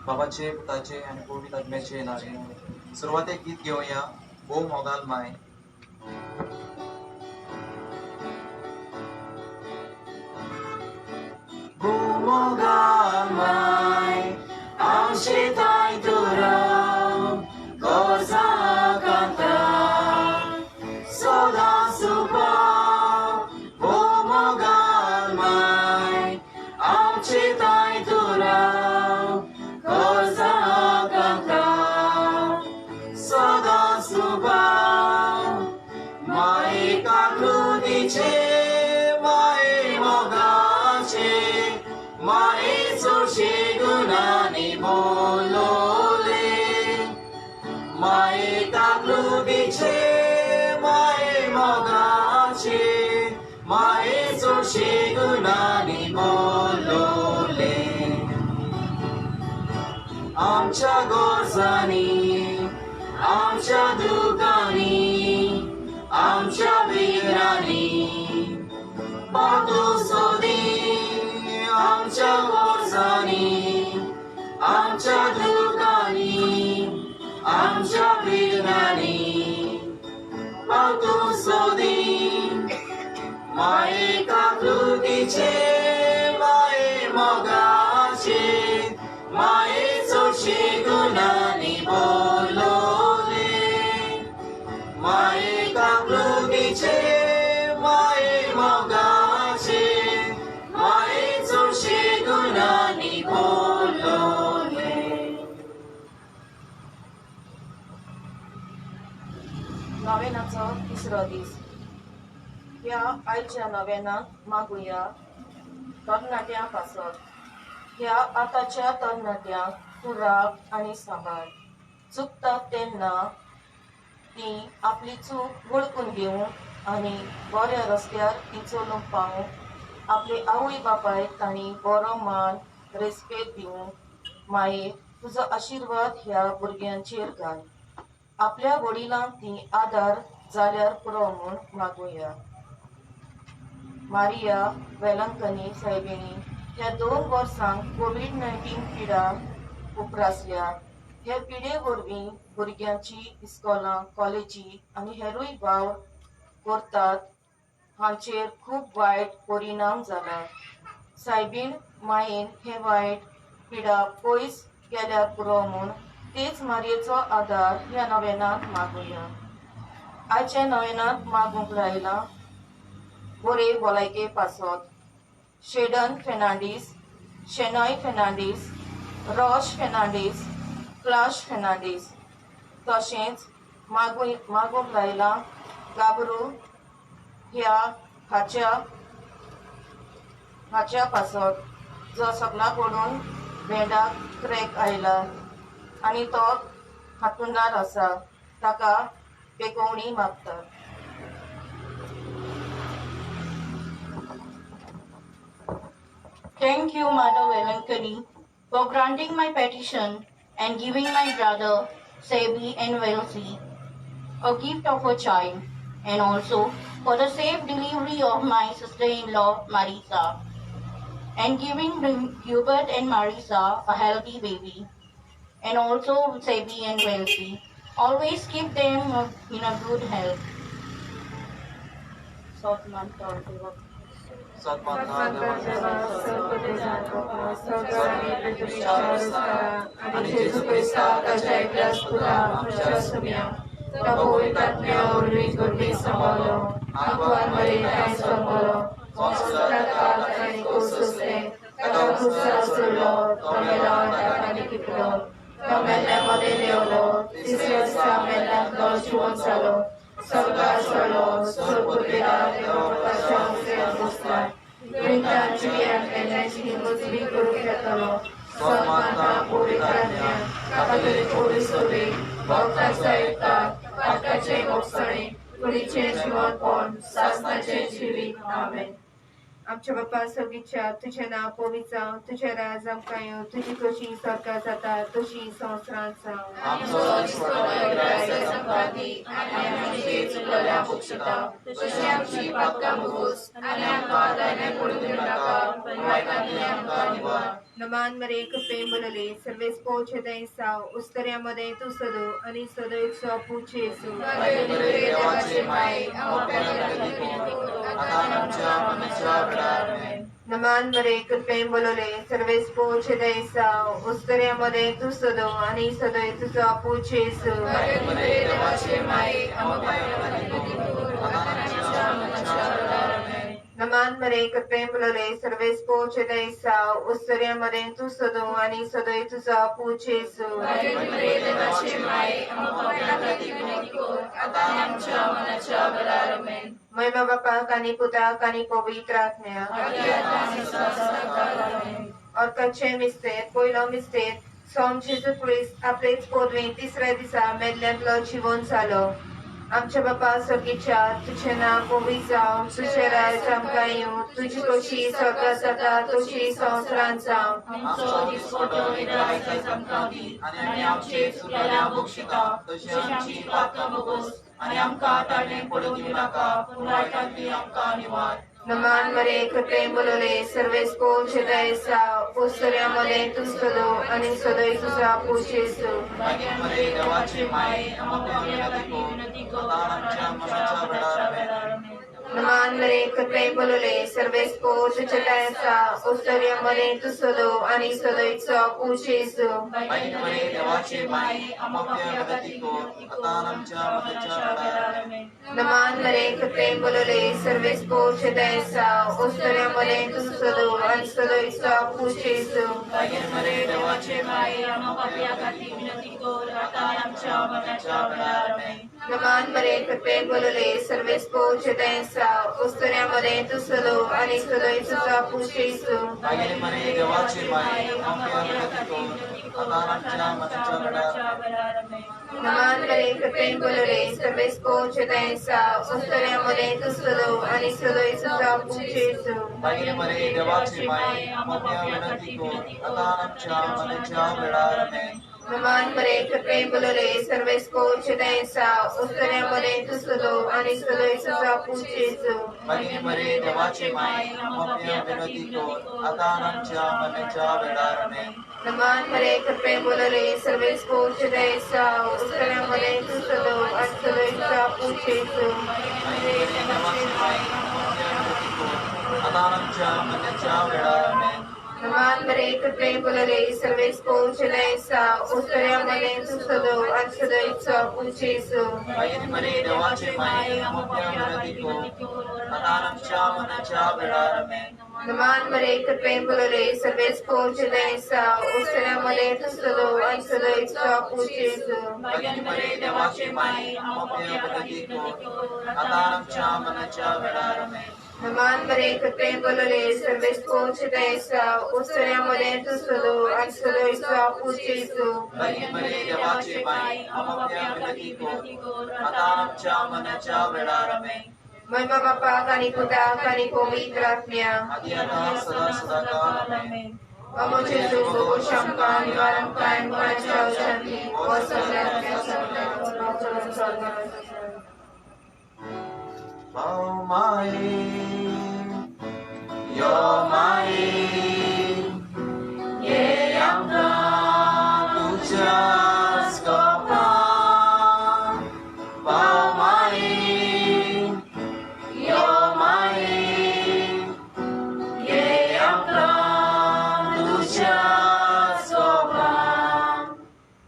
बाबाचे, पुताचे आणि पवित्र आत्म्याचे नावे. सुरुवातीला गीत घेऊया, ओ मोगाल माय. O mogal mai, amche tai turau, cosa cantar, soda supa. O mogal mai, amche tai turau, cosa cantar, soda supa. Mai kaklu dice, mai mogache. Mai soshi gunani bolole, mai taklu biche, mai mogache, mai soshi gunani bolole. Amcha gorzani, amcha dukani, amcha virani, batu sodi. आमच्या गोरजानी, आमच्या दुकानी, आमच्या बिरणानी, पावतू सोदी. माये काकलुकीचे, माये मोगाचे, माये चोशी गुणानी बोलोले. माये काकलुकीचे, माये मोगाचे, माये चोशी गुणानी बोलोले. नवेनाचो तिसरो दीस. ह्या आयच्या नवेनाक मागुया तरणाट्यां पासत. ह्या आतांच्या तरणाट्यांक तूं राग आनी सांबाळ. चुकतात तेन्ना ती आपली चूक वळखून घेवंक आनी बऱ्या रस्त्यार ती चलूंक पावूंक. आपले आवय बापायक तांणी बरो मान रेस्पेद दिवंक. माये तुजो आशिर्वाद ह्या भुरग्यांचेर घाल. आपल्या वडिलांक ती आदार जाल्यार पुरो म्हूण मागुया. मारिया वेलंकनी सायबीणी ह्या 2 वर्सांक कोविड-19 पिडा उपरासल्या. हे पिडे वरवीं भुरग्यांची इस्कॉलां, कॉलेजी आनी हेरूय वावर करतात हांचेर खूब वायट परिणाम जाला. सायबीण मायेन हे वायट पिडा पयस केल्यार पुरो म्हूण तेच मारयेचो आदार ह्या नवेनांत मागुया. आयच्या नवेनांत मागूंक लायला बरे भलायके पासत. शेडन फेर्नांडीस, शेनॉय फेर्नांडीस, रॉश फेर्नांडीस, क्लाश फेर्नांडीस. तशेंच मागूंक लायला गाबरू ह्या हाच्या पासत जो सगळा पडून भेंडाक क्रॅक आयला आनी तो हातूंडार आसा. ताका पेकोवणी मागतात. Thank you, Mother Velankani, for granting my petition and giving my brother Sebi and Welsi a gift of a child, and also for the safe delivery of my sister-in-law Marisa, and giving Hubert and Marisa a healthy baby, and also Sebi and Welsi. Always keep them in a good health. आणि जेजू ख्रिस्ताच्या एकल्या सुद्धा आमच्या सगळ्या त्या पवित्र आत्म्यावरवी गोडी सांभाळलो आगवान मरे काय सांभाळलो संस्कारात आणि कोसले ताका खुसा सोडलो तो मेला ताकाने किपलो तो मेल्ल्यामध्ये देवलो तिसऱ्या दिसा मेल्ल्यांतलो जिवंत जालो स्वर्गात चडलो स्वर्गपुरीला देवाच्या उंचेर बसला गुंतांची आणि मेल्ल्याची हिंमत करूंक येतलो सन्मानता पवित्र आत्म्या कातोलिक होळी सोबी भक्तांचा एकता पातकाचे मोक्षणे कुडीचे जीवनपण सासनाचे जिवीत आमेन. आमच्या बापा सगळीच्या तुझे नाव पवित्र तुझे राज आमकां तुजी कशी सरकार जाता तशी संवसारांत जावं. आमचो दिसतो रायस आमकां दी आनी आमची चुकल्या बक्षता तशी आमची पातकां मुगोस आनी आमकां दायने पडूं नाका पण वायटांतल्यान आमकां निवार नमान मरे कपे बोलले सर्वेस पोचे दैसा उस्तर्यामध्ये तू सदो आणि सदैव पूछेसु बरे देवाचे माये आमच्या गतीको आता आमच्या मनाच्या वेळार नमान मरे कपे बोलले सर्वेस पोचे दैसा उस्तर्यामध्ये तू सदो आणि सदैव तुझा पूछेसु बरे देवाचे माये आमच्या गतीको आता आमच्या मनाच्या वेळार नमान मरे कपे बोलले सर्वेस पोचे दैसा उस्तर्यामध्ये तू सदो आणि सदैव तुझा पूछेसु बरे देवाचे माये आमच्या गतीको आता आमच्या मनाच्या वेळार महिमा बापा कानी पुता कानी पवित्र आत्म्या और कच्चे मिस्तेर पयलो मिस्तेर सोम जेजू क्रिस्त आपलेच पोदवें तिसऱ्या दिसा मेदल्यांतलो जिवंत जालो आमच्या बापा सगळीच्या तुझे नाव पवित्र जावं तुझे राज आमकां येवं तुझी कशी स्वर्गात जाता तशी संवसारांत जावं आमचो दिसपटो विरायचा आमकां दी आनी आमचे चुकलेल्या बक्षिता तशी आमची पातकां बगोस आनी आमकां ताळणे पडूं दिवं नाका पूण वायटांतली आमकां निवार नमान मरे कपे बोलले सर्वेस पोचे दैसा उस्तर्यामध्ये तू सदो आणि सदैव तुझा पूछेसु बरे देवाचे माये आमच्या गतीको आता आमच्या मनाच्या वेळार नमान मरे कपे बोलले सर्वेस पोचे दैसा उस्तर्यामध्ये तू सदो आणि सदैव तुझा पूछेसु बरे देवाचे माये आमच्या गतीको आता आमच्या मनाच्या वेळार नमान मरे कपे बोलले सर्वेस पोचे दैसा उस्तर्यामध्ये तू सदो आणि सदैव तुझा पूछेसु बरे देवाचे माये आमच्या खातीर विनंती कर आता आमच्या मनाच्या वेळार नमान मरे कपे बोलले सर्वेस पोचे दैसा उस्तर्यामध्ये तू सदो आणि सदैव तुझा पूछेसु बरे देवाचे माये आमच्या गतीको आता आमच्या मनाच्या वेळार नमान मरे कपे बोलले सर्वेस पोचे दैसा उस्तर्यामध्ये तू सदो आणि सदैव तुझा पूछेसु बरे देवाचे माये आमच्या गतीको आता आमच्या मनाच्या वेळार नमान मरे कपे बोलले सर्वेस पोचे दैसा उस्तर्यामध्ये तू सदो आणि सदैव तुझा पूछेसु बरे देवाचे माये आमच्या गतीको आता आमच्या मनाच्या वेळार नमान मरे कपे बोलले सर्वेस पोचे दैसा उस्तर्यामध्ये तू सदो आणि सदैव तुझा पूछेसु बरे देवाचे माये आमच्या गतीको आता आमच्या मनाच्या वेळार नमान मरे कपे बोलले सर्वेस पोचे दैसा उस्तर्यामध्ये तू सदो आणि सदैव तुझा पूछेसु बरे देवाचे माये आमच्या गतीको आता आमच्या मनाच्या वेळार नमान मरे कपे बोलले सर्वेस पोचे दैसा उस्तर्यामध्ये तू सदो आणि सदैव तुझा पूछेसु बरे देवाचे माये आमच्या गतीको आता आमच्या मनाच्या वेळार नमान मरे कपे बोलले सर्वेस पोचे दैसा उस्तर्यामध्ये तू सदो आणि सदैव तुझा पूछेसु बरे देवाचे माये आमच्या गतीको आता आमच्या मनाच्या वेळार महिमा बापा कानी पुता कानी पवित्र आत्म्या आदि आता सदा सदा काल Vamos Jesus, o Shankar, Nivaram Kain, Manachal Shanti, o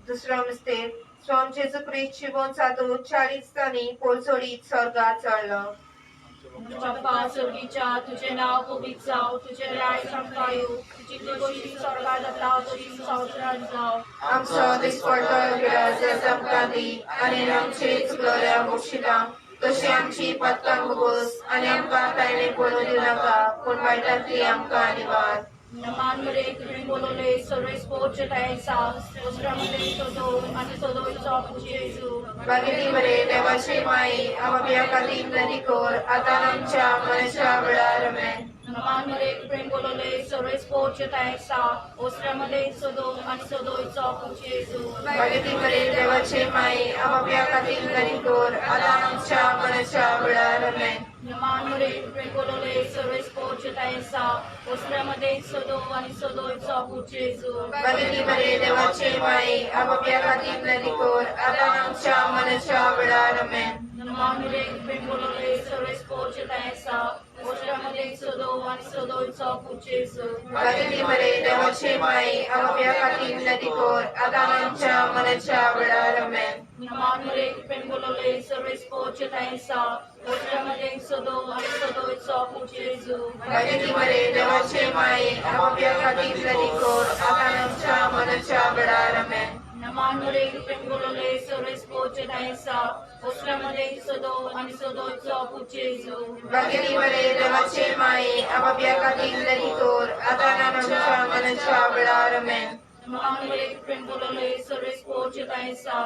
दुसरा मिस्टेक स्वामी जेजू ख्रिस्त जिवंत जातो 40 दिसांनी पोलसोडीत स्वर्गात चढलो बाप्पा सर्गीच्या तुझे नाव पवित्र जाव तुझे राय आमकां येवं तुजी कशी स्वर्गात जाता तशी संवसारांत जाव आमचो दिसपडटो गिराज आमकां दी आनी आमची चुकलेल्या बक्षितां तशी आमची पत्कां भोगोस आनी आमकां कांय पडूं दिवं नाका पूण वायटांतली आमकां निवार नमान मरे तुम्ही बोलवले सर्व स्पोर्टचे तयारीचा दुसऱ्यामध्ये सोदो आणि सोदोचा जेजू बागिनी मरे देवाची माई आम्हा खातीर नदी कोर आता आमच्या मनाच्या वेळार आमेन नमांमध्ये प्रेम बोलवले सर्व स्पोर्टचे तयासा ओसऱ्यामध्ये सदो आणि सदोईचा पुढचे येसू भगती मरे देवाचे माई आपापल्या खातीर नदी कोर आता आमच्या मनाच्या वेळार आमेन. नमांमध्ये प्रेम बोलवले सर्व स्पोर्टचे तयासा ओसऱ्यामध्ये सदो आणि सदोईचा पुढचे येसू भगती मरे देवाचे माई आपापल्या खातीर नदी कोर आता आमच्या मनाच्या वेळार आमेन. नमांमध्ये प्रेम बोलवले सर्व स्पोर्टचे तयासा ओसऱ्यामध्ये सदो आणि सदोईचा पुढचे येसू भगती मरे देवाचे माई आपापल्या खातीर नदी कोर आता आमच्या मनाच्या वेळार आमेन. नमांमध्ये प्रेम बोलवले सर्व स्पोर्टचे तयासा ओसऱ्यामध्ये सदो आणि सदोईचा पुढचे येसू भगती मरे देवाचे माई आपापल्या खातीर नदी कोर आता आमच्या मनाच्या वेळार आमेन. नमांमध्ये प्रेम बोलवले सर्व स्पोर्टचे तयासा ओसऱ्यामध्ये सदो आणि सदोईचा पुढचे येसू भगती मरे देवाचे माई आपापल्या खातीर नदी कोर आता आमच्या मनाच्या वेळार आमेन. नमांमध्ये प्रेम बोलवले सर्व स्पोर्टचे तयासा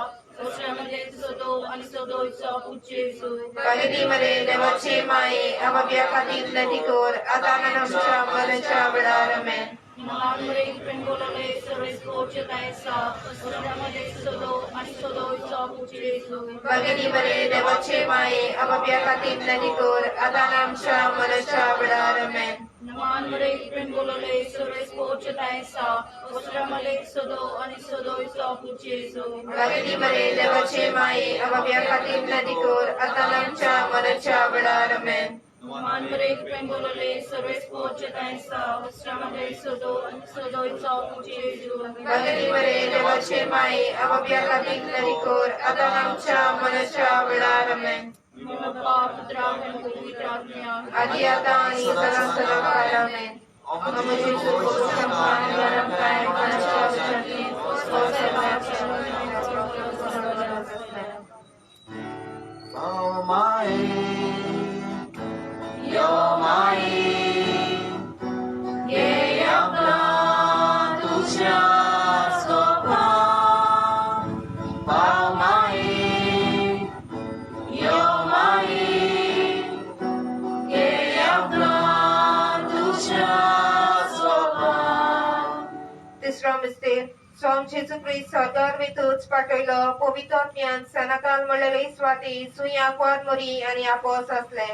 ओसऱ्यामध्ये सदो आणि सदोईचा पुढचे येसू भगती मरे देवाचे माई आपापल्या खातीर नदी कोर आता आमच्या मनाच्या वेळार आमेन. नमांमध्ये प्रेम बोलवले सर्व स्पोर्टचे तयासा ओसऱ्यामध्ये सदो आणि सदोईचा पुढचे येसू भगती मरे देवाचे माई आपापल्या खातीर नदी कोर आता आमच्या मनाच्या वेळार आमेन. नमांमध्ये प्रेम बोलवले सर्व स्पोर्टचे तयासा ओसऱ्यामध्ये सदो आणि सदोईचा पुढचे येसू भगती मरे देवाचे माई आपापल्या खातीर नदी कोर आता आमच्या मनाच्या वेळार आमेन. नमांमध्ये प्रेम बोलवले सर्व स्पोर्टचे तयासा ओसऱ्यामध्ये सदो आणि सदोईचा पुढचे येसू भगती मरे देवाचे माई आपापल्या खातीर नदी कोर आता आमच्या मनाच्या वेळार आमेन. बाप्पा पुत्रा आणि पवित्र आत्म्या आधी आता आणि सदा सदाकाळ आमेन. Oh my, you're my, येयका तुझ्या सोबत. Oh my, you're my, येयका तुझ्या सोबत. तिसरा मिस्टेर स्वाम जेजू ख्रिस्त स्वर्गार वेतूच पाठवलो पवित्र आत्म्यान सनाकाल म्हणलेले स्वाती सुया क्वार मोरी आणि आपोस असले.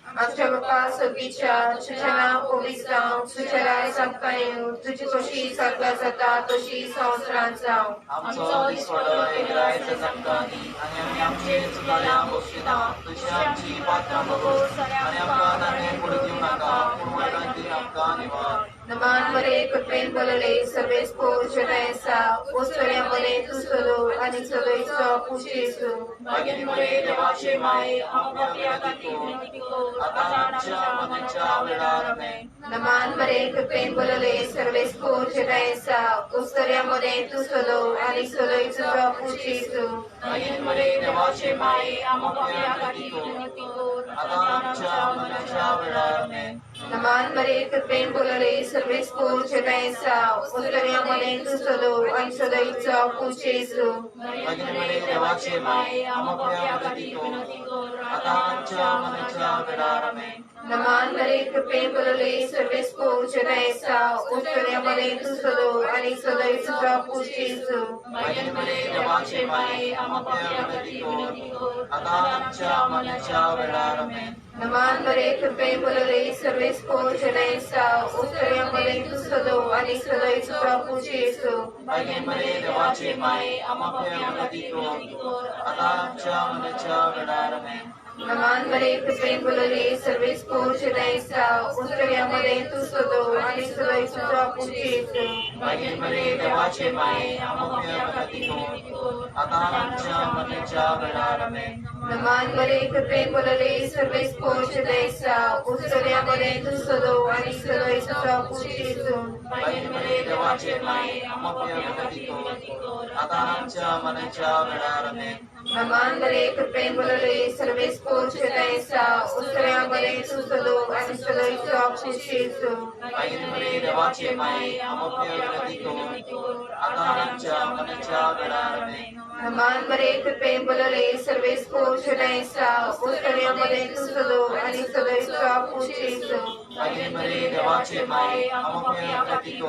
आमच्या बाप्पा सुगीच्या तुझे नाव पवित्र जावं, तुझे राय सांगता येऊ, तुझी कशी स्वर्गात जाता तशी संवसारांत जावं. आमचो दिसवडो इरायचा जगतानी आणि आम्ही आमचे चुकाल्या बक्षिता तुझी आमची पात्रां बघून आणि आमकां दाणे पडू दिवं नाका पूण वायटांतली आमकां निवार. नमान मरे कृपेन बोलले सर्वेस पोषणायचा ओसऱ्या मने तू सलो आणि सलोईचा पुशेसू. भाग्यमुळे देवाचे माये आपापल्या खातीर विनंती कर आता आमच्या मनाच्या वेळार आमेन. नमान मरे कृपेन बोलले सर्वेस पोषणायचा ओसऱ्या मने तू सलो आणि सलोईचा पुशेसू. भाग्यमुळे देवाचे माये आपापल्या खातीर विनंती कर आता आमच्या मनाच्या वेळार आमेन. नमान मरे कृपेन बोलले सर्वेस पोषणायचा ओसऱ्या मने तू सलो आणि सलोईचा पुशेसू. भाग्यमुळे देवाचे माये आपापल्या खातीर विनंती कर आता आमच्या मनाच्या वेळार आमेन. नमान मरे कृपेन बोलले सर्वेस पोषणायचा ओसऱ्या मने तू सलो आणि सलोईचा पुशेसू. भाग्यमुळे देवाचे माये आपापल्या खातीर विनंती कर आता आमच्या मनाच्या वेळार आमेन. नमान मरे कृपेन बोलले सर्वेस पोषणायचा ओसऱ्या मने तू सलो आणि सलोईचा पुशेसू. भाग्यमुळे देवाचे माये आपापल्या खातीर विनंती कर आता आमच्या मनाच्या वेळार आमेन. नमान मरे कृपेन बोलले सर्वेस पोषणायचा ओसऱ्या मने तू सलो आणि सलोईचा पुशेसू. भाग्यमुळे देवाचे माये आपापल्या खातीर विनंती कर आता आमच्या मनाच्या वेळार आमेन. नमान मरे कृपेन बोलले सर्वेस पोषणायचा ओसऱ्या मने तू सलो आणि सलोईचा पुशेसू. भाग्यमुळे देवाचे माये आपापल्या खातीर विनंती कर आता आमच्या मनाच्या वेळार आमेन. नमान मरे कृपेन बोलले सर्वेस पोषणायचा ओसऱ्या मने तू सलो आणि सलोईचा पुशेसू. भाग्यमुळे देवाचे माये आपापल्या खातीर विनंती कर आता आमच्या मनाच्या वेळार आमेन. नमान मरे कृपेन बोलले सर्वेस पोषणायचा ओसऱ्या मने तू सलो आणि सलोईचा पुशेसू. मागील मरे देवाचे माये आमोप्या खातीर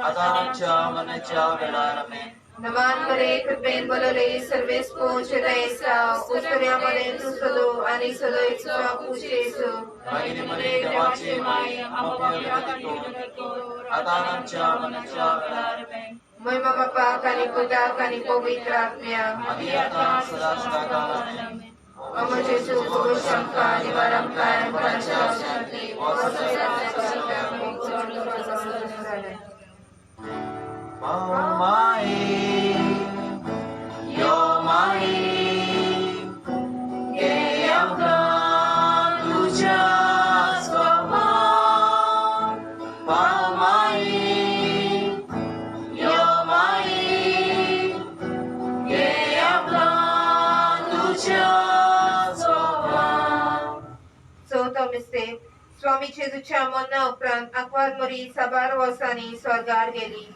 आता आमच्या मनाच्या वेळार आमेन. नमान मरे कृपेन बोलले सर्वेस पोच दयेसा उत्तर्यामध्ये तू सदो आणि सदोयचा पूजेसो. मागील मरे देवाचे माये आमोप्या खातीर आता आमच्या मनाच्या वेळार आमेन. महिमा बापा कानी पुता कानी पवित्र आत्म्या आधी आता सदा सदाकाळ आमेन. अमर जेसू को शंका निवारण काय पराशा शांती Mae, yo mai, geamka tuja swama. Mai, yo mai, geamka tuja swama. चौथा मिस्टेक स्वामी जेजूच्या मरना उपरांत आंकवार मरी साबार वर्सांनी स्वर्गार गेली.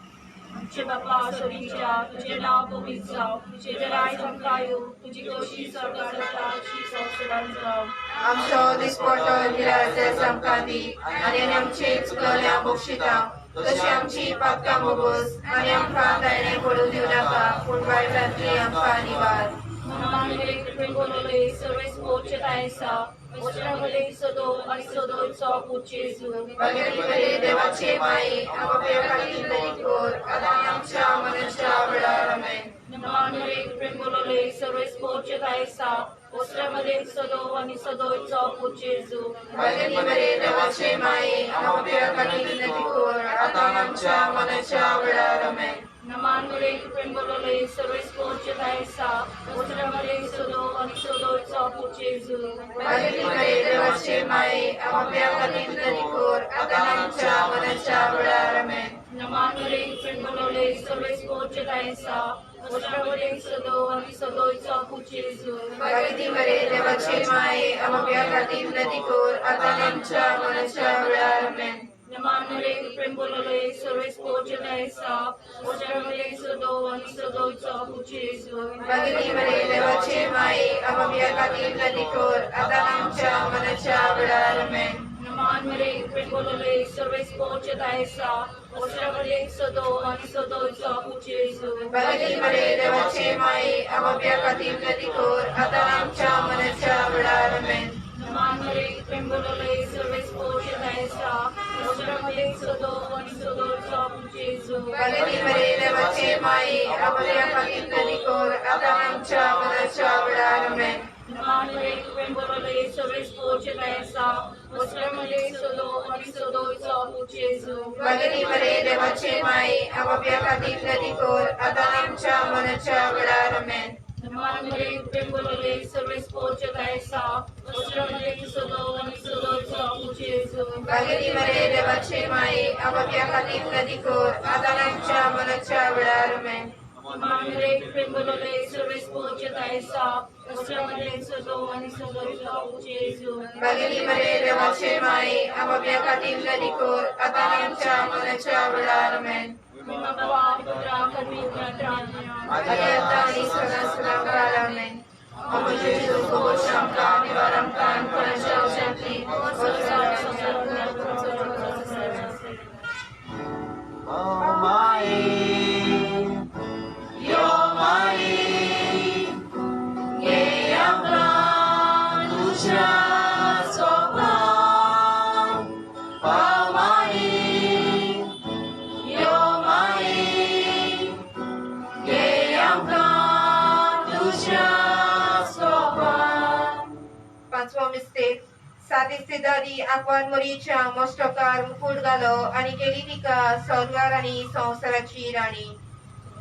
आमचे बापा स्वर्गीच्या तुझे नाव पवित्र जावं, तुझे राय चमकायो, तुझी कशी स्वर्गात जाता अशी संवसारात जावं. आमचो दिसपट्टो दिराचे संकांती आणि आमचे चुकल्या बक्षिता तशी आमची पातकां बोगोस आणि आमकां दायणे पडू दिव नाका पूण वायटांतली आमकां निवार. मनामध्ये कृपेन बोलवले सर्वेस पोचे तायसा वस्त्रामध्ये सदो आणि सदोचा पूजेसु. भगिनी बरे देवाचे माये आमच्या खातीर दयेकोर आता आमच्या मनाच्या वेळार आमेन. मनामध्ये कृपेन बोलवले सर्वेस पोचे तायसा वस्त्रामध्ये सदो आणि सदोचा पूजेसु. भगिनी बरे देवाचे माये आमच्या खातीर दयेकोर आता आमच्या मनाच्या वेळार आमेन. नमानमध्ये कृपेन बोलवले सर्वेस पोचे तायसा वस्त्रामध्ये सदो आणि सदोचा पूजेसु. भगिनी बरे देवाचे माये आमच्या खातीर दयेकोर आता आमच्या मनाच्या वेळार आमेन. नमानमध्ये कृपेन बोलवले सर्वेस पोचे तायसा वस्त्रामध्ये सदो आणि सदोचा पूजेसु. भगिनी बरे देवाचे माये आमच्या खातीर दयेकोर आता आमच्या मनाच्या वेळार आमेन. नमानमध्ये कृपेन बोलवले सर्वेस पोचे तायसा वस्त्रामध्ये सदो आणि सदोचा पूजेसु. भगिनी बरे देवाचे माये आमच्या खातीर दयेकोर आता आमच्या मनाच्या वेळार आमेन. नमानमध्ये कृपेन बोलवले सर्वेस पोचे तायसा वस्त्रामध्ये सदो आणि सदोचा पूजेसु. भगिनी बरे देवाचे माये आमच्या खातीर दयेकोर आता आमच्या मनाच्या वेळार आमेन. नमानमध्ये कृपेन बोलवले सर्वेस पोचे तायसा वस्त्रामध्ये सदो आणि सदोचा पूजेसु. भगिनी बरे देवाचे माये आमच्या खातीर दयेकोर आता आमच्या मनाच्या वेळार आमेन. नमानमध्ये कृपेन बोलवले सर्वेस पोचे तायसा वस्त्रामध्ये सदो आणि सदोचा पूजेसु. भगिनी बरे देवाचे माये आमच्या खातीर दयेकोर आता आमच्या मनाच्या वेळार आमेन. नमानमध्ये कृपेन बोलवले सर्वेस पोचे तायसा वस्त्रामध्ये सदो आणि सदोचा पूजेसु. भगिनी बरे देवाचे माये आमच्या खातीर दयेकोर आता आमच्या मनाच्या वेळार आमेन. नमानमध्ये कृपेन बोलवले सर्वेस पोचे तायसा वस्त्रामध्ये सदो आणि सदोचा पूजेसु. भगिनी बरे देवाचे माये आमच्या खातीर दयेकोर आता आमच्या मनाच्या वेळार आमेन. बाबा पुत्रा पवित्र आत्म्या आदी आता आणि सदा सदाकाळ आमेन. अमर जेसू को शंका निवारण काय पराशा शांती Mae, yo mai, geamka tuja swama. Mai, yo mai, geamka tuja swama. पाचवा मिस्टेक सादिस्तेदारी आंकवार मरीच्या मस्तकार मुकुट घालो आणि केली तिका स्वर्गार आणि संवसाराची राणी.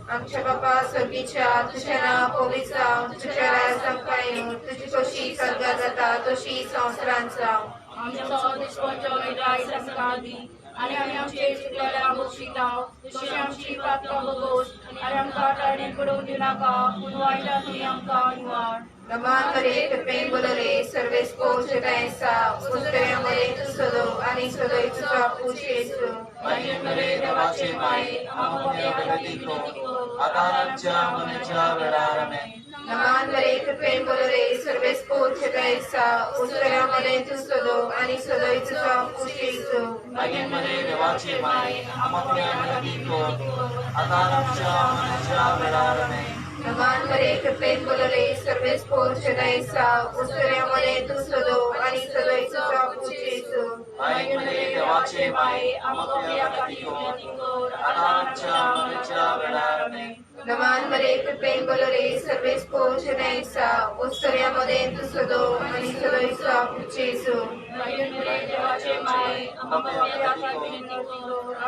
आमच्या बापा स्वर्गीच्या तुझे नाव पवित्र जावं, तुझ्या राय संकाय तुझी कशी स्वर्गात जाता तशी संवसारांत जावं. आमच्या दिसपट्टो राय संस्कादी आणि आमचे चुकलेल्या बक्षिता तशी आमची पातकां बगोस आणि आमकां टाळणे पडूं दिव नाका पूण वायटांतली आमकां निवार. नमान मरे कृपेन बोलले सर्वेस पोच तैसा उत्तरेमध्ये तू सदो आणि सदोय तुझा पूजेसु. मागील मरे देवाचे माये आमोप्या खातीर आता आमच्या मनाच्या वेळार आमेन. नमान मरे कृपेन बोलरे सर्वेस पोचतायसा उस्तऱ्यामध्ये तू सदो आणि सदोईच उशीसो महिमेमध्ये देवाचे माय आम्हाला विनंती आता आमच्या मनाच्या वेळारणे नमान मरे कृपेन बोलरे सर्वेस पोचतायसा उस्तऱ्यामध्ये तू सदो आणि सदोईच उशीसो महिमेमध्ये देवाचे माय आम्हाला विनंती आता आमच्या मनाच्या वेळारणे नमान मरे कृपेन बोलरे सर्वेस पोचतायसा उस्तऱ्यामध्ये तू सदो आणि सदोईच उशीसो देवाचे माय आम्हाला विनंती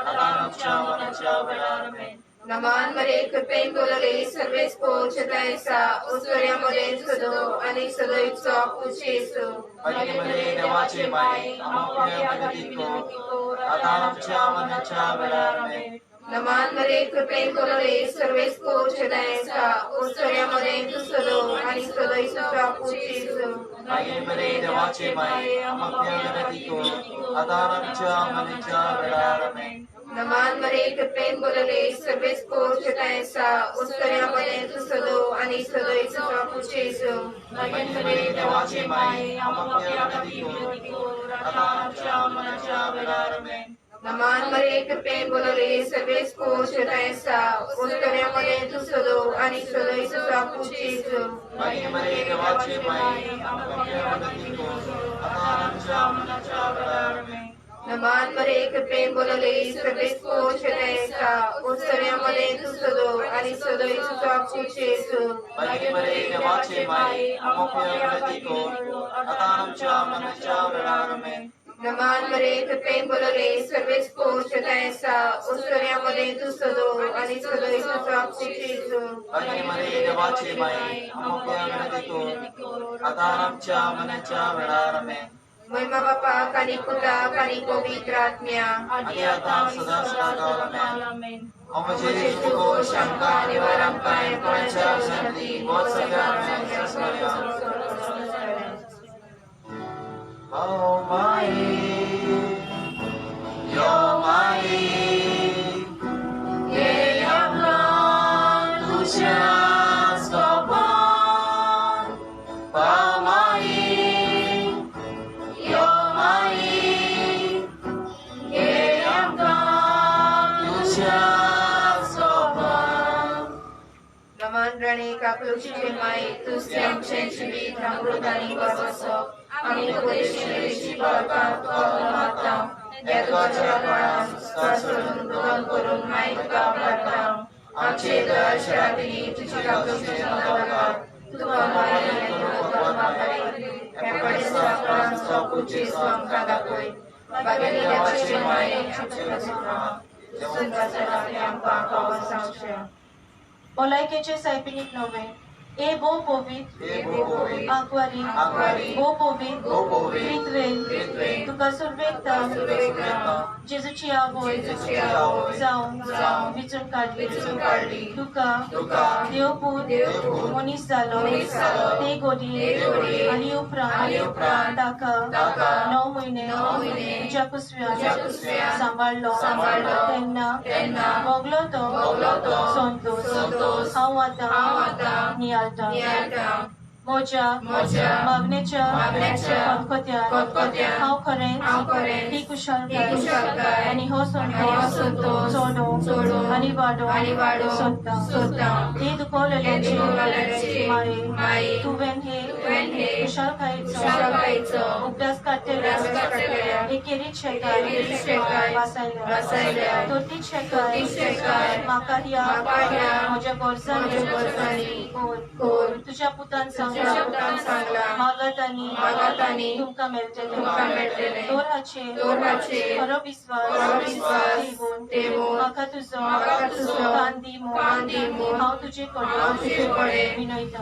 आता आमच्या मनाच्या वेळारणे नमान मरे कृपेन बोलरे सर्वेस पोचतायसा उस्तऱ्यामध्ये सदो आणि सदोईच उशीसो महिमेमध्ये देवाचे माय आम्हाला विनंती आता आमच्या मनाच्या वेळारणे नमान मरे कृपेन बोलरे सर्वेस पोचतायसा उस्तऱ्यामध्ये तू सदो आणि सदोईच उशीसो महिमेमध्ये देवाचे माय आम्हाला विनंती आता आमच्या मनाच्या वेळारणे नमान मरे कृपेन बोलरे सर्वेस पोचतायसा उस्तऱ्यामध्ये तू सदो आणि सदोईच उशीसो महिमेमध्ये देवाचे माय आम्हाला विनंती आता आमच्या मनाच्या वेळारणे नमान मरे कृपेन बोलरे सर्वेस पोचतायसा उस्तऱ्यामध्ये तू सदो आणि सदोईच उशीसो महिमेमध्ये देवाचे माय आम्हाला विनंती आता आमच्या मनाच्या वेळारणे नमान मरे कृपेन बोलरे सर्वेस पोचतायसा उस्तऱ्यामध्ये तू सदो आणि सदोईच उशीसो महिमेमध्ये देवाचे माय आम्हाला विनंती आता आमच्या मनाच्या वेळारणे नमान मरे कृपेन बोलरे सर्वेस पोचतायसा उस्तऱ्यामध्ये तू सदो आणि सदोईच उशीसो महिमेमध्ये देवाचे माय आम्हाला विनंती आता आमच्या मनाच्या वेळारणे महिमा बापा कानी पुता कानी पवित्र आत्म्या आधी आता सदा सदाकाळ अमजे सुको शंका निवारण काय कोणाच्या संधी बहुत सगळ्या Oh my, you're my, yeah, तुझ्या सोबत, oh my, you're my, yeah, तुझ्या सोबत. नमान रणे काकलुशीचे माई तुझ्या शेंशिबी अमृतानी बसो आम्ही उपदेशी बालकात माता या तुझ्या काळात संस्कार सोडून ग्रहण करून माई तुका वाटता आमचे दर्शनातनी तुझी काकलुशीचे नवगात तुका माया भगवान मातारी एपडे सापरान सपूचे स्वामका दाखोय बागेली देवाचे माई आमचे प्रभू सुंदर आमकां खावून सांगशे Olaikeचे सायपिनीक नवे ए बो पोवीत आकवारी बो पोवीत रितवेल तुका सुरवेकता जेजूची आवय जाऊन विचून काढली तुका देवपूत मनीस जालो ते गोडी आणि उपरांत ताका 9 महिने तुझ्या कुसव्या सांभाळलो तेन्ना भोगलो तो संतोष हांव आतां नियाळटा मोच्या मागणेच्या खतखत्यान हांव खरेंच ही कुशलकाय आनी हो संतोष चोडो आनी वाडो सोदता हे दुखवलेल्यांचे माये तुवें हे कुशलकायेचो उपदास काडटल्या एकेरीत शेकाय वासायल्या तोतीत शेकाय म्हाका ह्या म्हज्या गोरजांनी कोर तुझ्या पुतान सांगला मागतानी तुमकां मेळटले तोराचे खरो विश्वास ठेवून म्हाका तुजो कांदी हांव तुजे कडेन विनयता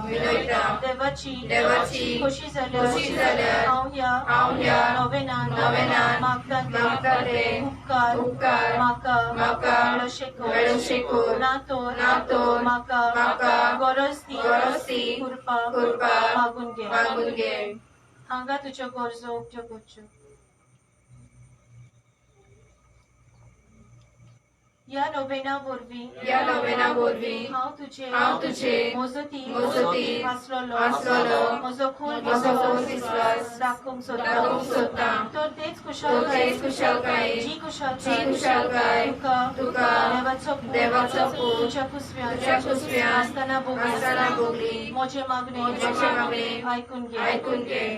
देवाची खोशी जाल्यार हांव ह्या नवेनान मागता ते उपकार म्हाका मेळो ना तोर म्हाका गरज ती कुरपा मागून घे हांगा तुज्यो गरजो उक्त्यो करच्यो या नोवेना वरवीं या नोवेना वरवीं हांव तुजे मोजती वाचलोलो म्हजो खून विश्वास दाखोवंक दाखोवंक सोदता तर तेच तेच कुशलकाय जी जी कुशलकाय कुशलकाय तुका देवाचो पूत तुझ्या तुझ्या कुसव्यान आसतना भोगली म्हजे मागणे ऐकून ऐकून घे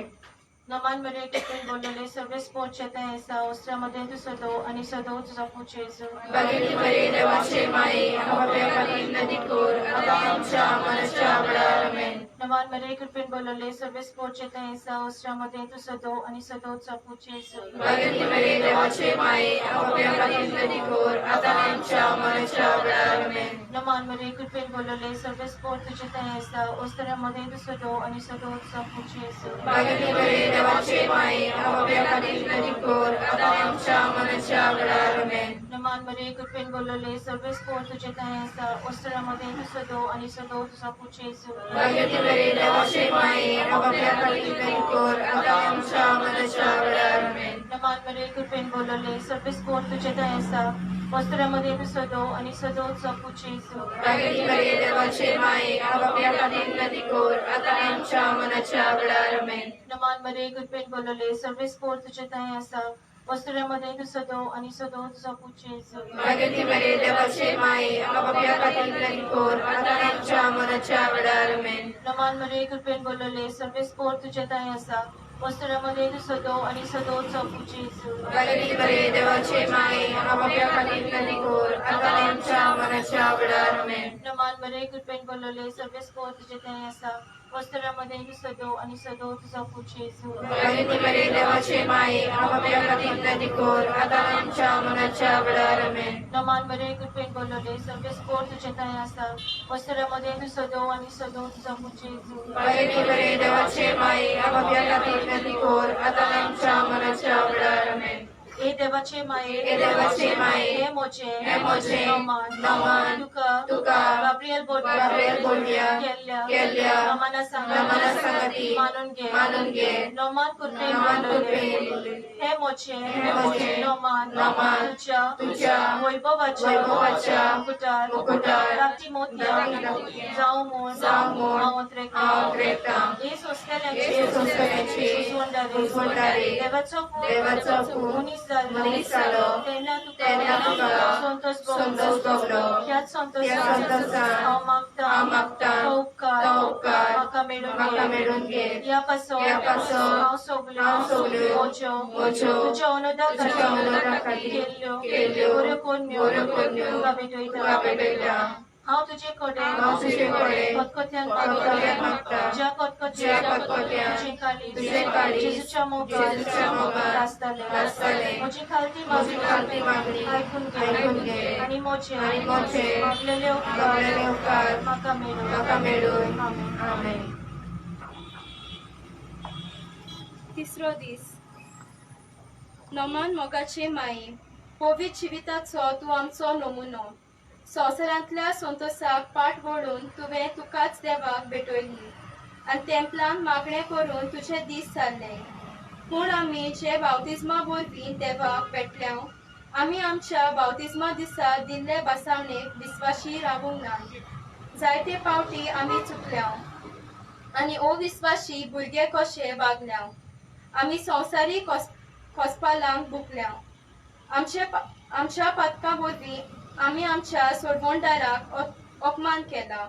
नमान मरे टिकून बोललेले सर्व स्पोर्टचे ते ऐसा ओस्त्रामध्ये तू सदो आणि सदो तुझा पुचेजो भगिनी बरे देवाचे माये आपापल्या खातीर नदी कोर आता आमच्या मनाच्या आवडार आमेन नमान मरे कृपेन बोललेले सर्व स्पोर्टचे ते ऐसा ओस्त्रामध्ये तू सदो आणि सदो तुझा पुचेजो भगिनी बरे देवाचे माये आपापल्या खातीर नदी कोर आता आमच्या मनाच्या आवडार आमेन नमान मरे कृपेन बोललेले सर्व स्पोर्ट तुझे ते ऐसा ओस्त्रामध्ये तू सदो आणि सदो तुझा पुचेजो भगिनी बरे देवाचे माये आपापल्या खातीर नदी कोर आता आमच्या मनाच्या आवडार आमेन नमान मरे कृपेन बोललेले सर्व स्पोर्ट तुझे ते ऐसा ओस्त्रामध्ये तू सदो आणि सदो तुझा पुचेजो भगिनी बरे देवाचे माये आपापल्या खातीर नदी कोर आता आमच्या मनाच्या आवडार आमेन नमान मरे कृपेन बोललेले सर्व स्पोर्ट तुझे ते ऐसा ओस्त्रामध्ये तू सदो आणि सदो तुझा पुचेजो भगिनी बरे देवाचे माये आपापल्या खातीर नदी कोर आता आमच्या मनाच्या आवडार आमेन नमान मरे कृपेन बोललेले सर्व स्पोर्ट तुझे ते ऐसा ओस्त्रामध्ये तू सदो आणि सदो तुझा पुचेजो भगिनी बरे देवाचे माये आपापल्या खातीर नदी कोर आता आमच्या मनाच्या आवडार आमेन नमान मरे कृपेन बोललेले सर्व स्पोर्ट तुझे ते ऐसा ओस्त्रामध्ये तू सदो आणि सदो तुझा पुचेजो भगिनी बरे देवाचे माये आपापल्या खातीर नदी कोर आता आमच्या मनाच्या आवडार आमेन नमान मरे कृपेन बोललेले सर्व स्पोर्ट तुझे ते ऐसा ओस्त्रामध्ये तू सदो आणि सदो तुझा पुचेजो भगिनी बरे देवाचे माये आपापल्या खातीर नदी कोर आता आमच्या मनाच्या आवडार आमेन नमान मरे कृपेन बोललेले सर्व स्पोर्ट तुझे ते ऐसा ओस्त्रामध्ये तू सदो आणि सदो तुझा पुचेजो भगिनी बरे देवाचे माये आपापल्या खातीर नदी कोर आता आमच्या मनाच्या आवडार आमेन ए देवाचे माये ए देवाचे माये हे मोचे नमान तुका गाब्रिएल बोलया केल्ल्या नमाना संगती मानून घे नमान कुर्पेन नमान बोललेले कुर्पेन हे मोचे नमान तुझ्या वैभवाच्या मुकुटार राती मोत्या जाऊ मोन हांव रेखता हे हे सोंसल्याची उजवंडारी देवाचो पूत मनीस जालो तेन्ना तेन्ना तुका संतोष संतोष भोगलो ह्याच संतोषान हांव मागता तो उपकार म्हाका मेळून घे या पासून हांव सगल्यो मोच्यो तुज्या अनुदान खातीर केल्ल्यो बऱ्यो कोन्यो तुका भेटयता हांव तुजे कडेन खतखत्यान मागता ज्या खतखत्यान तुजे काळी जेजूच्या मोगान आसताले म्हजी खालती मागणी ऐकून घे आनी मोचे मागलेले उपकार म्हाका मेळून आमेन तिसरो दीस नमान मोगाचे माये पवित्र जिविताचो तूं आमचो नमुनो संवसारांतल्या संतोषाक पाठ वळून तुवें तुकाच देवाक भेटयली आनी तेंपलान मागणें करून तुजे दीस जाल्ले पूण आमी जे बावतिजमा वरवीं देवाक भेटल्या आमी आमच्या बावतिजमा दिसा दिल्ले बासावणेक विस्वाशी रावूंक ना जायते पावटी आमी चुकल्या आनी अविस्वाशी भुरगे कशे वागल्या आमी संवसारीक खोसपालांक भुकल्या आमच्या पातकां वरवीं आमी आमच्या सोडवणदाराक अपमान केला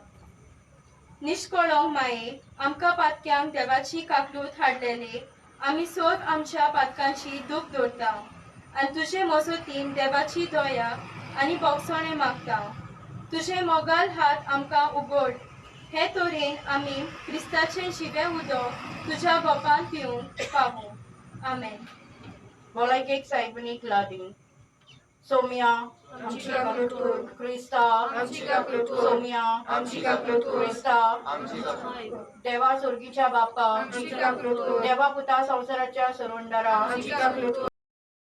निश्कळोंक माये आमकां पातक्यांक देवाची काकलूत हाडलेली आमी सोग आमच्या पातकांची दूख दवरता आनी तुजे मजतीन देवाची दया आनी बोगसोणें मागता तुजे मोगाल हात आमकां उगड हे तरेन आमी क्रिस्ताचें जिवें उदक तुज्या गोपान पिवूंक पावूं आमेन भलायकेक सायबीणीक लादी सोम्या आमची काकलूत कर क्रिस्ता आमची काकलूत कर सोम्या आमची काकलूत कर क्रिस्ता देवा सुर्गीच्या बापा आमची काकलूत कर देवा पुता संवसाराच्या सरवंडारा आमची काकलूत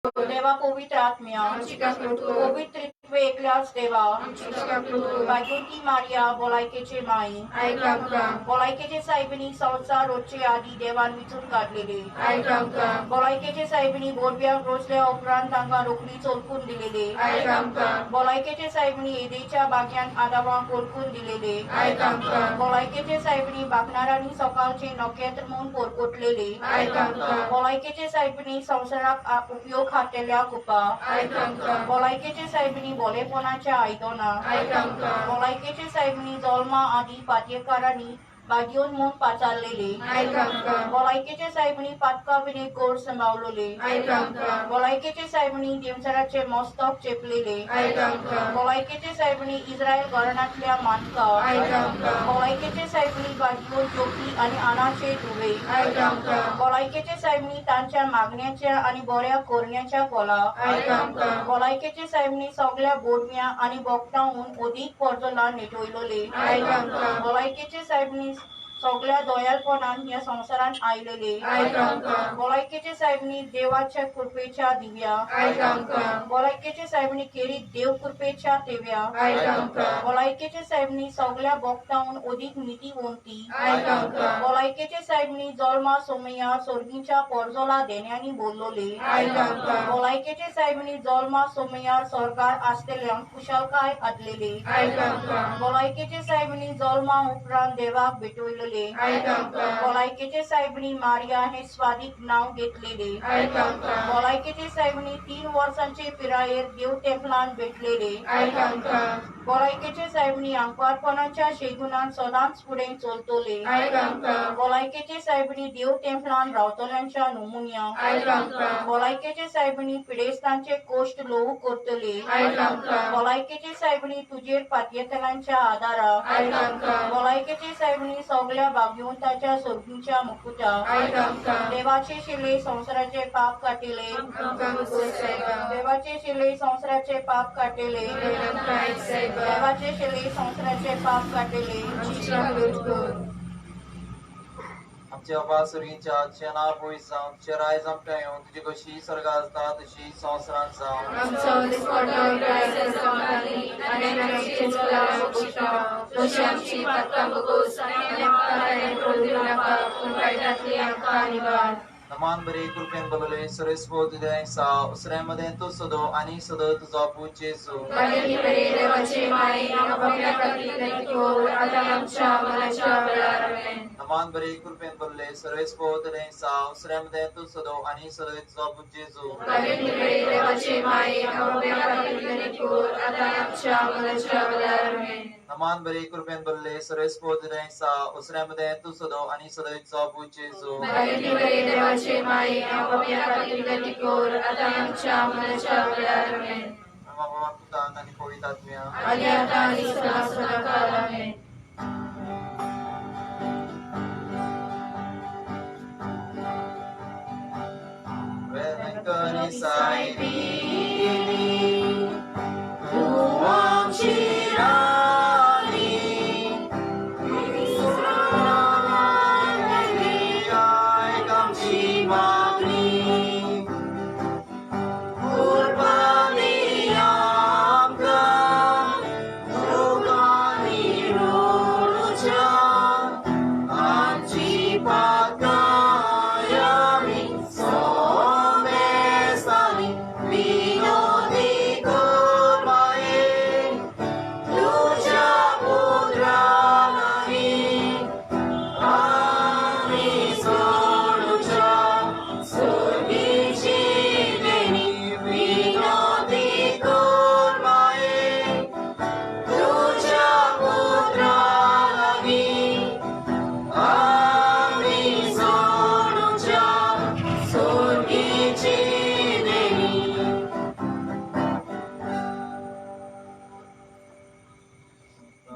कर देवा पवित्र आत्म्या आमची काकलूत कर पवित्र तू एकल्याच देवा आमच्या प्रभू बायकुंती मारिया बोलायकेचे माई ऐक आमकां बोलायकेचे साहेबीनी संसार रोजचे आधी देवान विचून काढलेले ऐक आमकां बोलायकेचे साहेबीनी बोरब्याक रोचल्या उपरांत तांकां रोखडीच ओळखून दिलेले ऐक आमकां बोलायकेचे साहेबीनी एदेच्या बाग्यान आदामाक ओळखून दिलेले ऐक आमकां बोलायकेचे साहेबीनी बागनारांनी सकाळचे नखेत्र म्हणून पोरकोटलेले ऐक आमकां बोलायकेचे साहेबीनी संसाराक उपयोग खातेल्या कुपा ऐक आमकां बोलायकेचे साहेबीनी भोलेपणाच्या आयदनां ऐक आमकां बोलायकेचे साहेबीनी जल्मा आदी पातयेकारांनी बागयोन म्हूण पाचारलेले ऐक आमकां बोलायकेचे साहेबीनी पातका विने कोर सांबाळलेले ऐक आमकां बोलायकेचे साहेबीनी देवसराचे मस्तक चेपलेले ऐक आमकां बोलायकेचे साहेबीनी इस्रायल घराण्यांतल्या मानका ऐक आमकां बोलायकेचे साहेबीनी बागयोन जोकी आणि आनाचे दुवे ऐक आमकां बोलायकेचे साहेबीनी तांच्या मागण्याच्या आणि बऱ्या कोरण्याच्या कोला ऐक आमकां बोलायकेचे साहेबीनी सगळ्या बोडम्या आणि बोगटांहून अदीक पर्जला नेटवयलोले ऐक आमकां बोलायकेचे साहेबीनी सगळ्या दोयालपणान ह्या संसारात आयलेले ऐक आमकां बोलायकेचे साहेबीनी देवाच्या कृपेच्या दिव्या ऐक आमकां बोलायकेचे साहेबीनी केरी देव कृपेच्या तेव्या ऐक आमकां बोलायकेचे साहेबीनी सगळ्या बोगटांहून अदीक नितीवंती ऐक आमकां बोलायकेचे साहेबीनी जल्मा सोमया सोर्गीच्या पर्जोला देण्यानी बोललोले ऐक आमकां बोलायकेचे साहेबीनी जल्मा सोमयार सरकार आसलेल्यांक कुशलकाय आदलेले ऐक आमकां बोलायकेचे साहेबीनी जल्मा उपरांत देवाक भेटवलेले ऐक आमकां बोलायकेचे साहेबीनी मारिया हे स्वादिक नाव घेतलेले ऐक आमकां बोलायकेचे साहेबीनी 3 वर्सांचे पिरायेर देव टेंपलान भेटलेले ऐक आमकां बोलायकेचे साहेबीनी अंकवारपणाच्या शेगुणान सदांच फुडें चलतले ऐक आमकां बोलायकेचे साहेबीनी देव टेंपलान रावतल्यांच्या नमुन्या ऐक आमकां बोलायकेचे साहेबीनी पिडेस्तांचे कोश्ट लोहू करतले ऐक आमकां बोलायकेचे साहेबीनी तुजेर पातयेतल्यांच्या आदारा ऐक आमकां बोलायकेचे साहेबीनी सगळ्या भाग्यवंताच्या सोर्गीच्या मुकुटा ऐक आमकां देवाचे शिले संसाराचे पाप काटिले आमकां मुसैबा देवाचे शिले संसाराचे पाप काटिले आमकां ऐसैबा देवाचे शिले संसाराचे पाप काटिले आमच्या प्रभू आमच्या बाबा सुरीच्या चेना पोळीस जावं चेराय जमटा येऊन तुझी कशी सर्गा असता तशी संवसारांत जावं आमचो दिसपट्टो प्रायस संतानी आनी आमची चला मोक्षा तशी आमची पातकां बगोस आनी आमकां ताणें पडूं नाका पूण वायटांतली आमकां निवाड नमान बरे कृपेन बगले सरस्वत सा उसऱ्यामध्ये तो सदो आणि सद तुझा पूज जेजू बरे बरे देवाची माई आमच्या खातीर कोर आतां आमच्या मनाच्या वेळार आमेन नमान बरे कृपेन बगले सरस्वत सा उसऱ्यामध्ये तो सदो आणि सद तुझा पूज जेजू बरे बरे देवाची माई आमच्या खातीर कोर आतां आमच्या मनाच्या वेळार आमेन नमान बरे कृपेन बगले सरस्वत सा उसऱ्यामध्ये तो सदो आणि सद तुझा पूज जेजू बरे बरे देवाची माई आमच्या खातीर कोर आतां आमच्या मनाच्या वेळार आमेन बाबा पिता आणि पवित्र आत्म्या आनी आतां आनी सदां सदांकाळ आमेन वेदकरी Sairi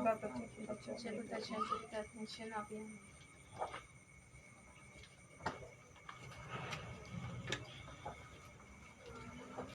Bapak Tuhan, Tuhan, Tuhan, Tuhan, Tuhan, Tuhan, Tuhan, Tuhan,